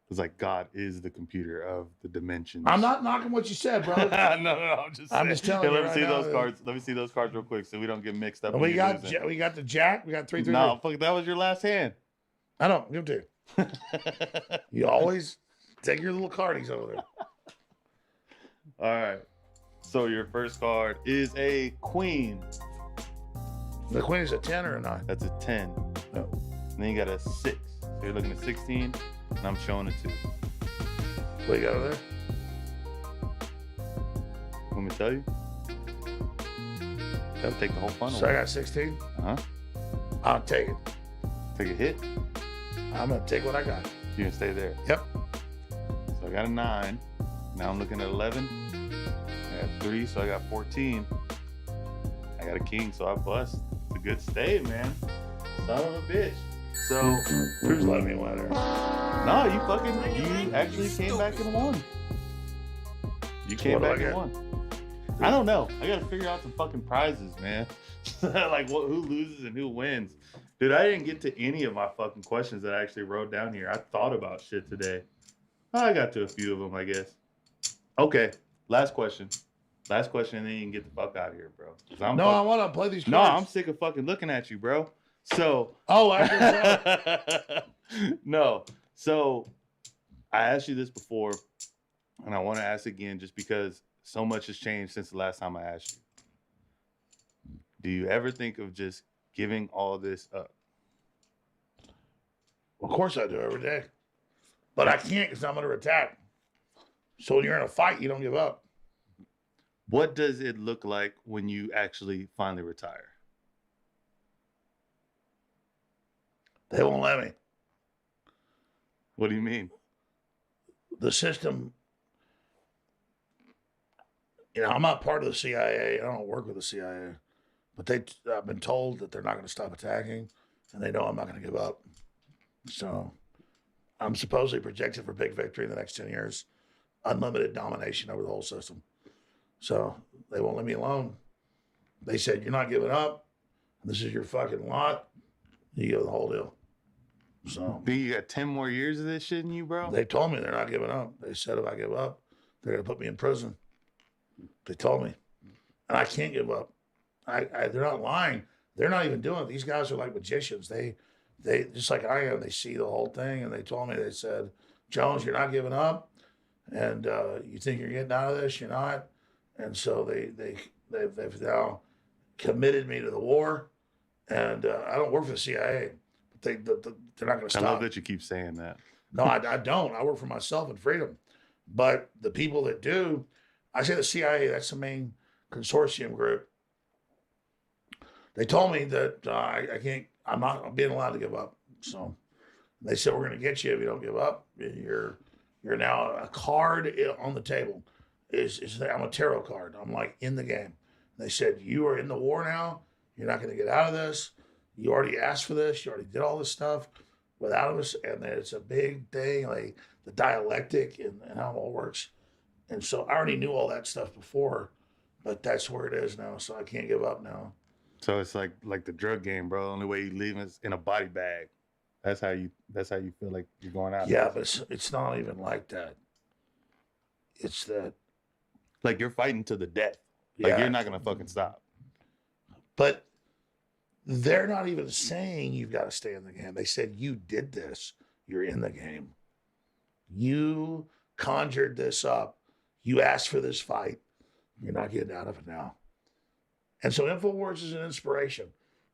[SPEAKER 1] it's like God is the computer of the dimensions.
[SPEAKER 2] I'm not knocking what you said, brother.
[SPEAKER 1] no, I'm just telling you. Let me see those cards. Let me see those cards real quick, so we don't get mixed up.
[SPEAKER 2] We got the jack. We got 3-3.
[SPEAKER 1] No, fuck, that was your last hand.
[SPEAKER 2] I don't give it to you. You always take your little cardies over there.
[SPEAKER 1] All right. So your first card is a queen.
[SPEAKER 2] The queen is a 10 or a 9?
[SPEAKER 1] That's a 10.
[SPEAKER 2] No.
[SPEAKER 1] And then you got a 6. So you're looking at 16, and I'm showing a 2.
[SPEAKER 2] What you got over there?
[SPEAKER 1] Want me to tell you? That'll take the whole funnel.
[SPEAKER 2] So I got 16?
[SPEAKER 1] Uh-huh.
[SPEAKER 2] I'll take it.
[SPEAKER 1] Take a hit.
[SPEAKER 2] I'm going to take what I got.
[SPEAKER 1] You're going to stay there.
[SPEAKER 2] Yep.
[SPEAKER 1] So I got a 9. Now I'm looking at 11. I got 3, so I got 14. I got a king, so I bust. It's a good stay, man. Son of a bitch. So
[SPEAKER 2] who's letting me win there?
[SPEAKER 1] No, you actually came back and won. You came back and won. I don't know. I gotta figure out some fucking prizes, man. Like who loses and who wins. Dude, I didn't get to any of my fucking questions that I actually wrote down here. I thought about shit today. I got to a few of them, I guess. Okay, last question. Last question, and then you can get the fuck out of here, bro.
[SPEAKER 2] I want to play these cards.
[SPEAKER 1] No, I'm sick of fucking looking at you, bro. So.
[SPEAKER 2] Oh, I can tell.
[SPEAKER 1] No. So, I asked you this before, and I want to ask again just because so much has changed since the last time I asked you. Do you ever think of just giving all this up?
[SPEAKER 2] Of course I do every day. But I can't because I'm under attack. So when you're in a fight, you don't give up.
[SPEAKER 1] What does it look like when you actually finally retire?
[SPEAKER 2] They won't let me.
[SPEAKER 1] What do you mean?
[SPEAKER 2] The system, I'm not part of the CIA. I don't work with the CIA. But I've been told that they're not going to stop attacking, and they know I'm not going to give up. So I'm supposedly projected for big victory in the next 10 years. Unlimited domination over the whole system. So they won't leave me alone. They said, you're not giving up. This is your fucking lot. You go the whole deal. So
[SPEAKER 1] you got 10 more years of this shit in you, bro?
[SPEAKER 2] They told me they're not giving up. They said if I give up, they're going to put me in prison. They told me. And I can't give up. They're not lying. They're not even doing it. These guys are like magicians. They just like I am, they see the whole thing. And they told me, they said, Jones, you're not giving up. And you think you're getting out of this, you're not. And so they've now committed me to the war. And I don't work for the CIA, but they're not going to stop.
[SPEAKER 1] I love that you keep saying that.
[SPEAKER 2] No, I don't. I work for myself and freedom. But the people that do, I say the CIA, that's the main consortium group. They told me that I'm not being allowed to give up. So they said, we're going to get you if you don't give up. You're now a card on the table. I'm a tarot card. I'm like in the game. They said, you are in the war now. You're not going to get out of this. You already asked for this. You already did all this stuff without us. And it's a big thing, like the dialectic and how it all works. And so I already knew all that stuff before, but that's where it is now. So I can't give up now.
[SPEAKER 1] So it's like the drug game, bro. The only way you leave is in a body bag. That's how you feel like you're going out.
[SPEAKER 2] Yeah, but it's not even like that. It's that.
[SPEAKER 1] Like you're fighting to the death. Like you're not going to fucking stop.
[SPEAKER 2] But they're not even saying you've got to stay in the game. They said you did this. you're in the game. You conjured this up. You asked for this fight. You're not getting out of it now. And so InfoWars is an inspiration.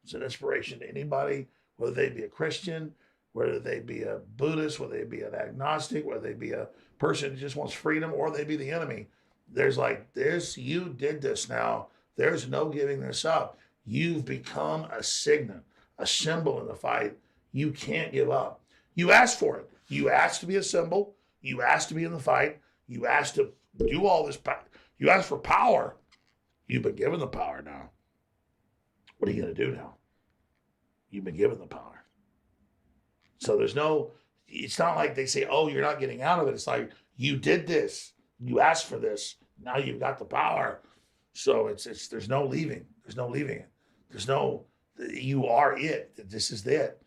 [SPEAKER 2] It's an inspiration to anybody, whether they be a Christian, whether they be a Buddhist, whether they be an agnostic, whether they be a person who just wants freedom, or they be the enemy. There's like this, you did this now. There's no giving this up. You've become a signet, a symbol in the fight. You can't give up. You asked for it. You asked to be a symbol. You asked to be in the fight. You asked to do all this. You asked for power. You've been given the power now. What are you going to do now? You've been given the power. So there's no, it's not like they say, oh, you're not getting out of it. It's like, you did this. You asked for this. Now you've got the power. So it's there's no leaving. There's no leaving it. There's no, you are it. This is it.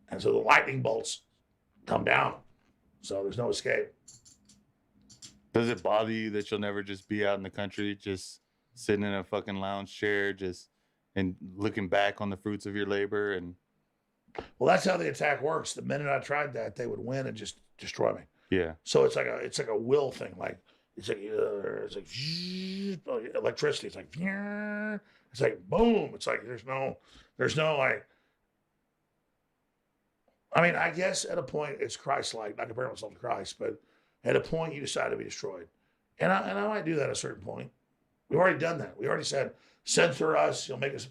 [SPEAKER 2] And so the lightning bolts come down. So there's no escape.
[SPEAKER 1] Does it bother you that you'll never just be out in the country, just sitting in a fucking lounge chair, just and looking back on the fruits of your labor? And
[SPEAKER 2] well, that's how the attack works. The minute I tried that, they would win and just destroy me.
[SPEAKER 1] yeah,
[SPEAKER 2] So it's like a will thing. Like it's like electricity. It's like boom. It's like there's no like. I mean, I guess at a point it's Christ-like. Not comparing myself to Christ, but at a point you decide to be destroyed, and I might do that at a certain point. We've already done that. We already said, censor us. You'll make us.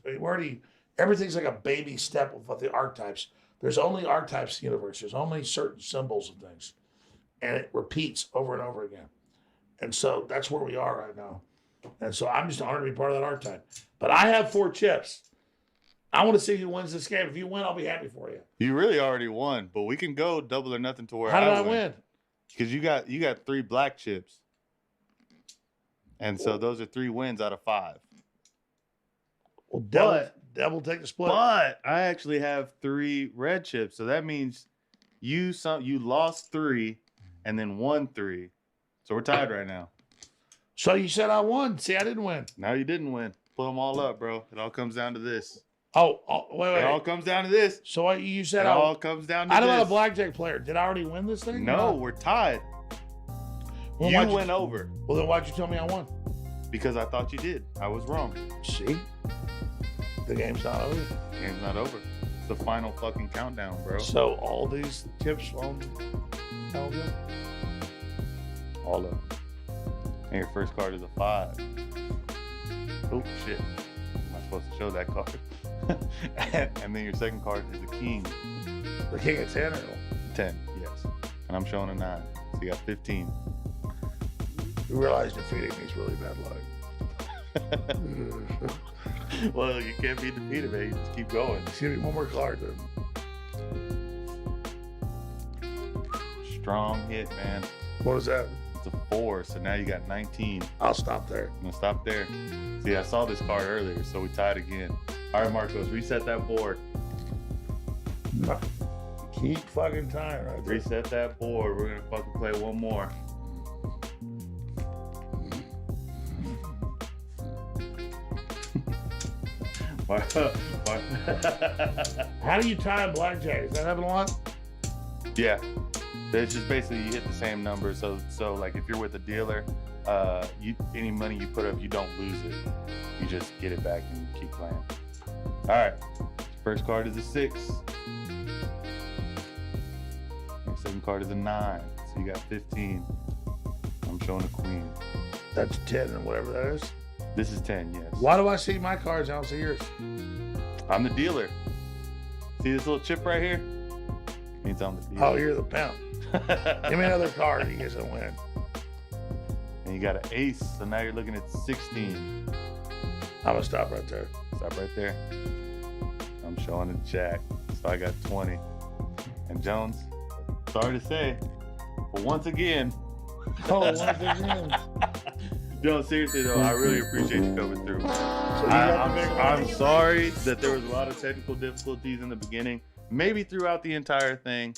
[SPEAKER 2] Everything's like a baby step with the archetypes. There's only archetypes in the universe. There's only certain symbols and things, and it repeats over and over again. And so that's where we are right now. And so I'm just honored to be part of that archetype. But I have 4 chips. I want to see who wins this game. If you win, I'll be happy for you.
[SPEAKER 1] you really already won, but we can go double or nothing to where
[SPEAKER 2] How did I win?
[SPEAKER 1] Because you got 3 black chips, and so those are 3 wins out of 5.
[SPEAKER 2] Well, devil take the split.
[SPEAKER 1] But I actually have 3 red chips, so that means you lost 3 and then won 3. So we're tied right now.
[SPEAKER 2] So you said I won. See, I didn't win.
[SPEAKER 1] Now you didn't win. Pull them all up, bro. It all comes down to this.
[SPEAKER 2] Oh wait.
[SPEAKER 1] It all comes down to this.
[SPEAKER 2] So you said
[SPEAKER 1] It all comes down to
[SPEAKER 2] I'm
[SPEAKER 1] this.
[SPEAKER 2] not a blackjack player. Did I already win this thing?
[SPEAKER 1] No, we're tied.
[SPEAKER 2] Well,
[SPEAKER 1] you went over
[SPEAKER 2] Well, then why'd you tell me I won?
[SPEAKER 1] because I thought you did. I was wrong.
[SPEAKER 2] See? The game's not over.
[SPEAKER 1] Game's not over. It's the final fucking countdown, bro.
[SPEAKER 2] So all these tips on Elgin?
[SPEAKER 1] All of them. And your first card is a 5. Oh shit! Am I supposed to show that card? and then your second card is a king.
[SPEAKER 2] The king of 10 or
[SPEAKER 1] 10, yes. And I'm showing a 9. So you got 15.
[SPEAKER 2] You realize defeating me is really bad luck.
[SPEAKER 1] Well, you can't be defeated, man. You just keep going.
[SPEAKER 2] Give me one more card then.
[SPEAKER 1] Strong hit, man.
[SPEAKER 2] What is that?
[SPEAKER 1] It's a 4, so now you got 19.
[SPEAKER 2] I'll stop there.
[SPEAKER 1] I'm gonna stop there. See, I saw this card earlier, so we tied again. All right, Marcos, reset that board.
[SPEAKER 2] No. Keep fucking time right there.
[SPEAKER 1] Reset that board. We're gonna fucking play one more.
[SPEAKER 2] How do you tie a blackjack? Does that happen a lot?
[SPEAKER 1] Yeah, it's just basically you hit the same number. So like if you're with a dealer, any money you put up, you don't lose it. You just get it back and keep playing. All right, first card is a 6. Your second card is a 9. So you got 15. I'm showing a queen.
[SPEAKER 2] That's 10 and whatever that is.
[SPEAKER 1] This is 10, yes.
[SPEAKER 2] Why do I see my cards and I don't see yours?
[SPEAKER 1] I'm the dealer. See this little chip right here? Means I'm the dealer.
[SPEAKER 2] Oh, you're the pimp. Give me another card. You guys will win.
[SPEAKER 1] And you got an ace, so now you're looking at 16.
[SPEAKER 2] I'm gonna stop right there.
[SPEAKER 1] Stop right there. I'm showing a jack, so I got 20. And Jones, sorry to say, but once again.
[SPEAKER 2] Oh, once again.
[SPEAKER 1] Jones, seriously though, I really appreciate you coming through.
[SPEAKER 2] So you got the big
[SPEAKER 1] I'm sorry that there was a lot of technical difficulties in the beginning. Maybe throughout the entire thing.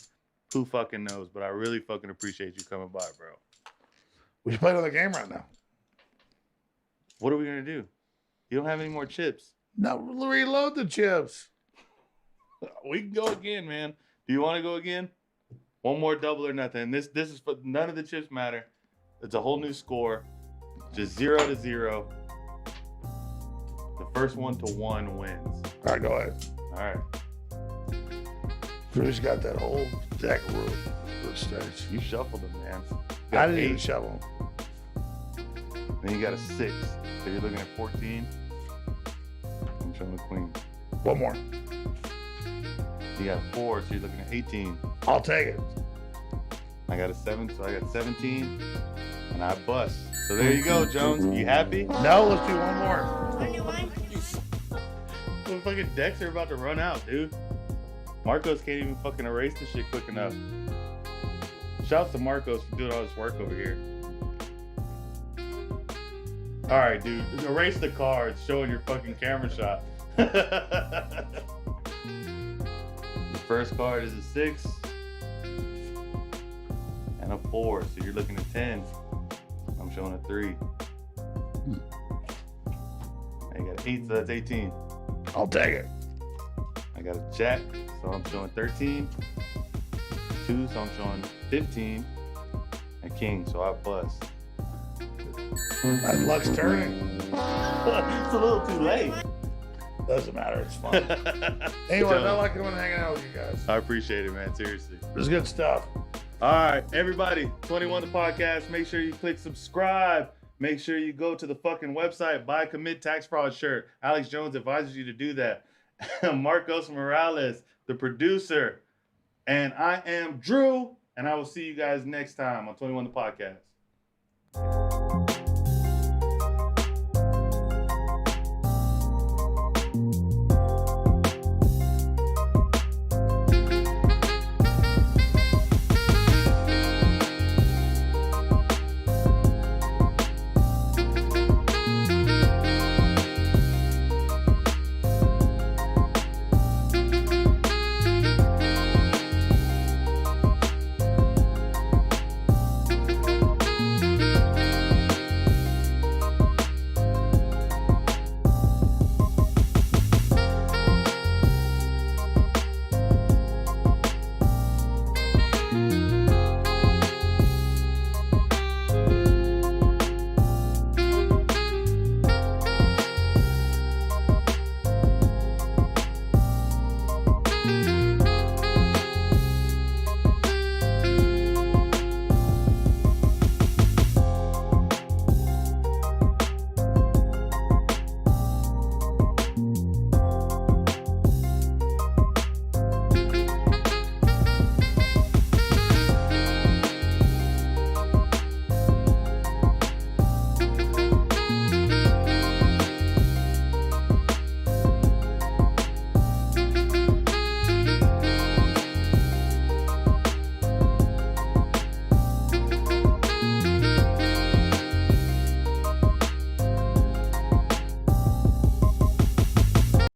[SPEAKER 1] Who fucking knows? But I really fucking appreciate you coming by, bro.
[SPEAKER 2] We should play another game right now.
[SPEAKER 1] What are we gonna do? You don't have any more chips.
[SPEAKER 2] No, reload the chips.
[SPEAKER 1] We can go again, man. Do you want to go again? One more double or nothing. This is for none of the chips matter. It's a whole new score. Just 0-0. The first one to 1 wins.
[SPEAKER 2] All right, go ahead.
[SPEAKER 1] All right.
[SPEAKER 2] Drew's got that whole deck room for stage.
[SPEAKER 1] You shuffled them, man.
[SPEAKER 2] I didn't even shovel.
[SPEAKER 1] Then you got a 6. So you're looking at 14. I'm showing the queen.
[SPEAKER 2] One more.
[SPEAKER 1] You got 4, so you're looking at 18.
[SPEAKER 2] I'll take it.
[SPEAKER 1] I got a 7, so I got 17. And I bust. So there you go, Jones. You happy?
[SPEAKER 2] No, let's do one more.
[SPEAKER 1] The fucking decks are about to run out, dude. Marcos can't even fucking erase the shit quick enough. Shouts to Marcos for doing all this work over here. All right, dude. Erase the cards showing your fucking camera shot. The first card is a 6 and a 4, so you're looking at 10. I'm showing a 3. I got an 8, so that's 18.
[SPEAKER 2] I'll take it.
[SPEAKER 1] I got a jack, so I'm showing 13. 2, so I'm showing 15. And king, so I bust.
[SPEAKER 2] That luck's turning.
[SPEAKER 1] It's a little too late.
[SPEAKER 2] Doesn't matter. It's fun. Anyway, I like coming and hanging out with you guys.
[SPEAKER 1] I appreciate it, man. Seriously.
[SPEAKER 2] It's good stuff.
[SPEAKER 1] All right, everybody. 21 the podcast. Make sure you click subscribe. Make sure you go to the fucking website, buy a commit tax fraud shirt. Alex Jones advises you to do that. Marcos Morales, the producer. And I am Drew. And I will see you guys next time on 21 the podcast.